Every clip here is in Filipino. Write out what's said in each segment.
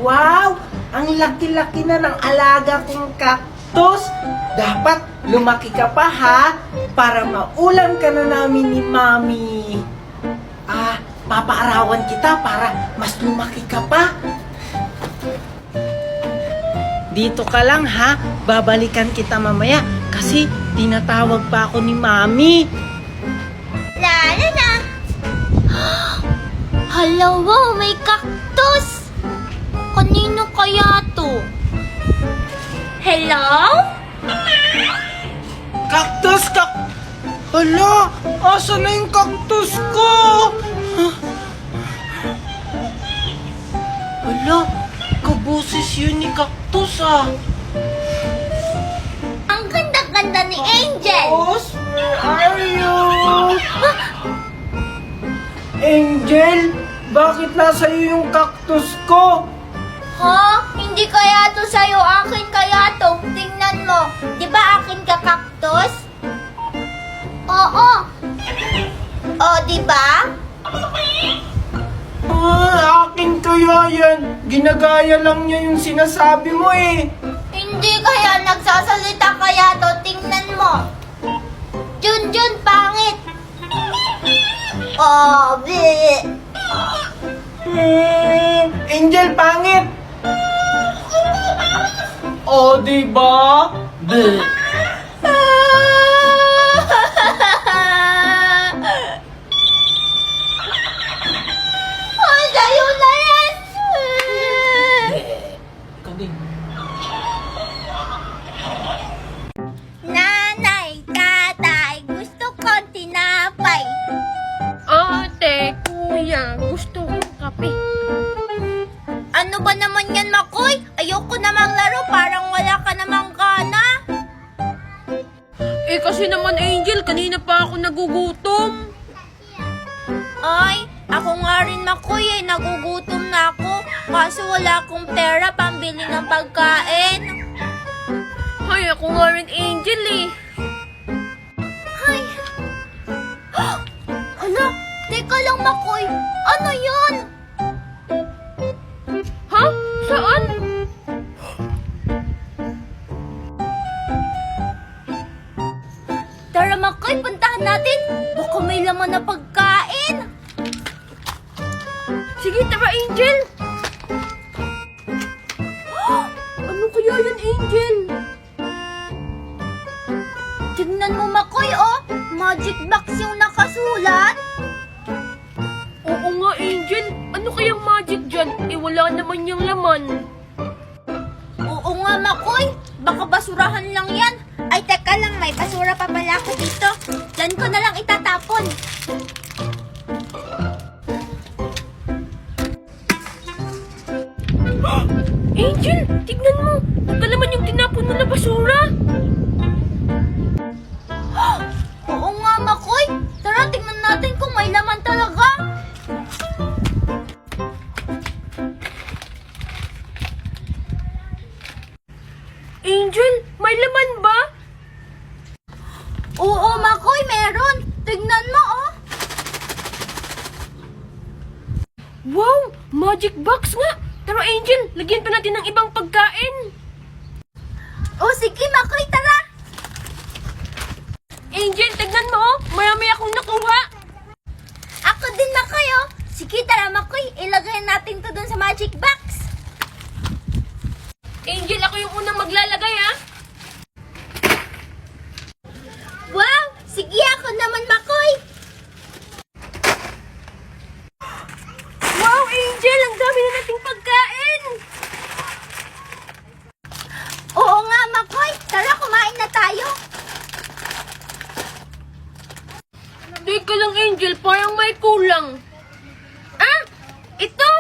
Wow! Ang laki-laki na ng alaga kong cactus. Dapat lumaki ka pa ha, para maulam ka na namin ni Mami. Papaarawan kita para mas lumaki ka pa. Dito ka lang ha, babalikan kita mamaya kasi tinatawag pa ako ni Mami. Lala na! Hala, wow, may cactus! Kanino kaya to? Hello? Cactus! Hala! Asa na yung cactus ko? Hala! Kaboses yun ni cactus ah! Ang ganda-ganda ni Angel! Cactus, where are you? Angel, bakit nasa iyo yung cactus ko? Ha? Hindi kaya to sa'yo, akin kaya to. Tingnan mo, di ba akin ka cactus? Oo. O, di ba? Akin kaya yan. Ginagaya lang niya yung sinasabi mo eh. Hindi kaya nagsasalita kaya to. Tingnan mo. Junjun, pangit. Oh, bi. Angel, pangit. O, diba? Bleh. Ay, sa'yo na yan. Nanay, tatay, gusto kong tinapay. Ate, kuya, gusto kong kape. Ano ba naman yan, Makoy? Ayoko namang laro, parang wala ka namang gana. Eh kasi naman Angel, kanina pa ako nagugutom. Ay, ako nga rin, Makoy, nagugutom na ako. Kaso wala akong pera pambili ng pagkain. Ay, ako nga rin Angel eh. Ay. Hala, teka lang, Makoy. Ano yun? Ha? Saan? Tara, Makoy, puntahan natin. Baka may laman na pagkain. Sige, tara Angel. Ano kaya yan Angel? Tignan mo, Makoy, oh. Magic box yung nakasulat. Oo nga Angel, ano kayang magic dyan? Eh wala naman yung laman. Oo nga, Makoy. Baka basurahan lang yan. Ay, teka lang, may basura pa pala ako dito. Diyan ko na lang itatapon. Angel, tignan mo. Ito naman yung tinapon mo na basura. Oo nga, Makoy. Tara, tingnan natin kung may laman talaga. Angel, may laman ba? Oo, Makoy, meron. Tignan mo, oh. Wow, magic box nga. Pero Angel, lagyan pa natin ng ibang pagkain. Oh, sige, Makoy, tara. Angel, tignan mo oh. Marami akong nakuha. Ako din, Makoy, oh. Sige, tara, Makoy. Ilagay natin to dun sa magic box. Angel, ako yung unang maglalagay ha. Wow, sige, ako naman, Makoy. Wow, Angel, ang dami na nating pagkain. Oo nga, Makoy. Tara, kumain na tayo. Teka lang, Angel, parang may kulang. Ah, ito.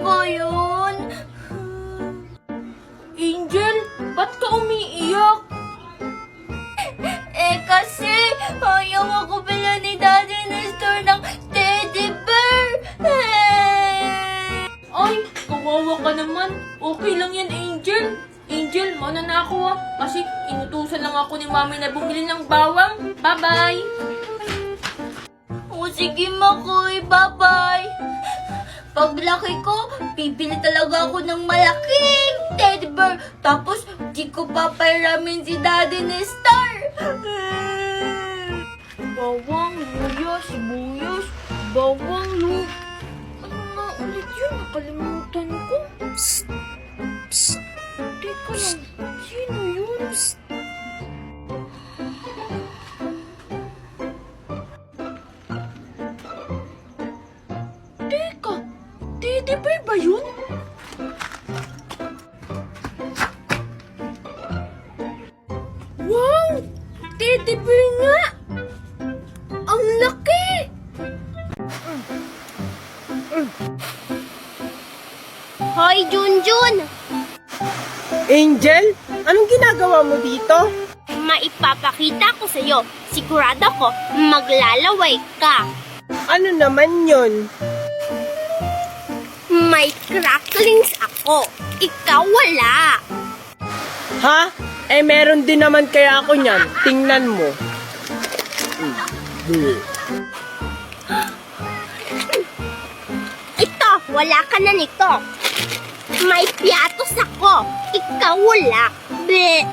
ba yun? Angel, ba't ka umiiyak? Kasi ayaw ako pala ni Daddy Nestor ng teddy bear. Ay, kawawa ka naman. Okay lang yan, Angel. Angel, mauna na ako kasi inutusan lang ako ni Mami na bumili ng bawang. Bye-bye! O sige, Makoy, bye-bye. Paglaki ko, bibili talaga ako ng malaking teddy bear. Tapos, di ko papairamin si Daddy Nestor. Bawang, luya, sibuyas, bawang, Ano nga ulit yun? Nakalimutan ko. Psst! Psst! Teka lang, sino yun? Psst! Teka, teddy bear ba yun? Wow! Teddy bear nga! Ang laki! Hoy, Junjun! Angel, anong ginagawa mo dito? Maipapakita ko sa'yo. Sigurado ko, maglalaway ka. Ano naman yon? May cracklings ako. Ikaw wala. Ha? Eh meron din naman kaya ako niyan. Tingnan mo. Ito, wala ka na nito. May piatos ako. Ikaw wala. Bleh.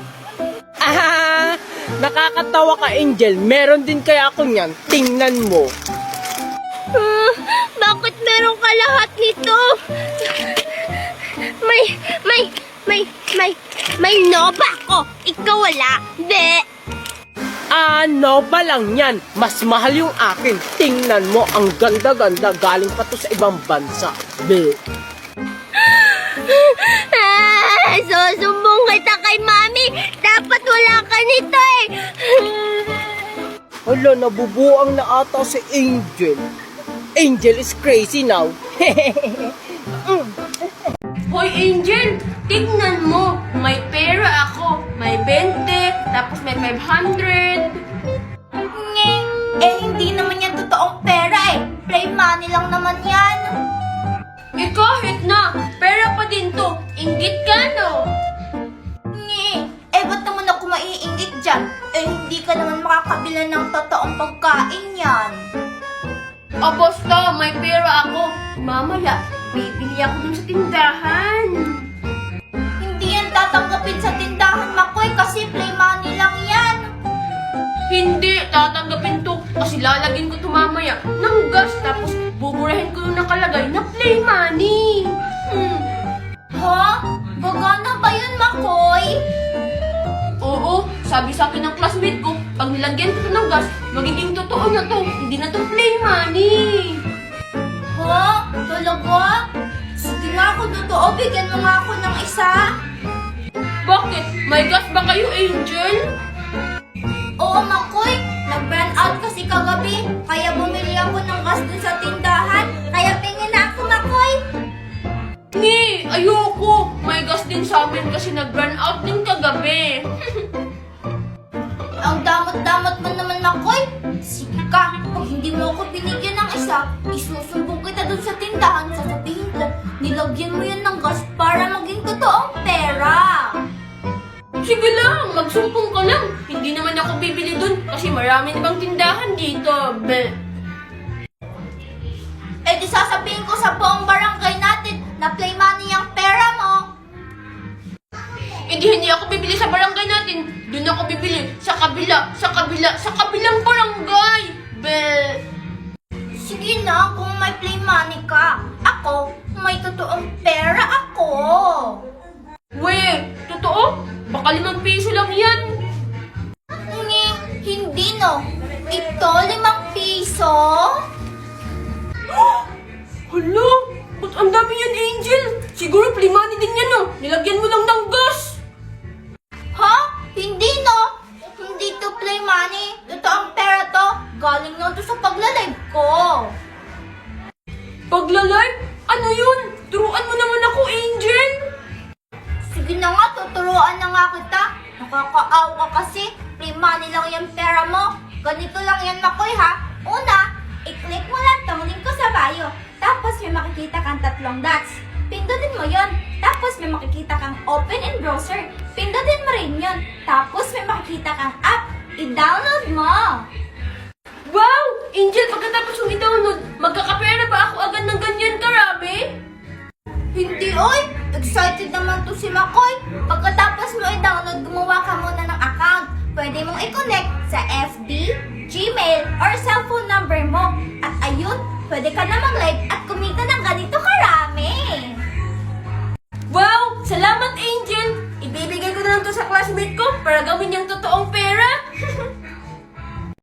Ah, nakakatawa ka, Angel. Meron din kaya ako niyan. Tingnan mo. Bakit meron ka lahat nito? May Nova ako. Ikaw wala. Bleh. Ano ba lang yan? Mas mahal yung akin. Tingnan mo, ang ganda-ganda. Galing pa to sa ibang bansa. Be. Susumbong kita kay Mami. Dapat wala ka nito eh. Hala, nabubuang na ata si Angel. Angel is crazy now. Hoy, Angel! Tignan mo! May pera ako. May 20, tapos may 500. Hindi naman yan totoong pera eh. Play money lang naman yan. Kahit na, pera pa din to. Inggit ka, no? Ba't naman ako maiinggit dyan? Hindi ka naman makakabila ng totoong pagkain yan. Basta, may pera ako. Mamaya, bibili ako dun sa tindahan. Hindi yan tatanggapin sa tindahan, Makoy, kasi play money lang yan. Hindi, tatanggapin to. Kasi lalagyan ko to mamaya ng gas. Tapos, buburahin ko yung nakalagay na play money. Ha? Gagana ba yun, Makoy? Oo, sabi sa akin ng classmate ko, pag nilagyan ko to ng gas, magiging totoo na to. Hindi na to play money. Ha? Talaga? Sige nga ako totoo, bigyan mo nga ako ng isa. Bakit? May gas ba kayo, Angel? Oo, Makoy. Nag-burn out kasi kagabi. Kaya bumili ako ng gas dun sa tindahan. Kaya tingin na ako, Makoy. Ayoko. May gas din sa amin kasi nag-burn out din kagabi. Ang damot-damot mo naman, Makoy. Sige ka, pag hindi mo ako binigyan ng isa, isusumbong kita dun sa tindahan. Sasabihin ko, nilagyan mo yan ng gas para maging totoong pera. Sige lang, magsumpong ka lang. Hindi naman ako bibili dun kasi marami na bang tindahan dito. Di sasabihin ko sa buong barangay natin na play money ang pera mo. Hindi ako bibili sa barangay natin. Doon ako bibili sa kabilang barangay. Sige na, kung may play money ka. Ako, may totoong pera ako. Totoo? Baka 5 piso lang yan. Hindi no. Ito, 5 piso? Hala, ba't ang dami yan, Angel? Siguro play money din yan, no? Nilagyan mo lang ng gas. Ha? Hindi no. Hindi to play money. Totoong pera to. Galing lang to sa pagla-live ko. Pagla-live? Ano yun? Turuan mo naman ako, Angel! Sige na nga, tuturuan na nga kita. Nakakaawa kasi. Free money lang yung pera mo. Ganito lang yan, Makoy, ha? Una, i-click mo lang tong link ko sa bio. Tapos may makikita kang 3 dots. Pindutin mo yon. Tapos may makikita kang open in browser. Pindutin mo rin yon. Tapos may makikita kang app. I-download mo. Wow! Angel, pagkatapos yung i-download, magkakapera ba ako agad ng ganyan karami? Hindi, oy! Excited naman to si Makoy. Pagkatapos mo i-download, gumawa ka muna ng account. Pwede mong i-connect sa FB, Gmail, or cellphone number mo. At ayun, pwede ka na mag-live at kumita ng ganito karami. Wow! Salamat, Angel! Ibibigay ko na lang to sa classmate ko para gawin niyang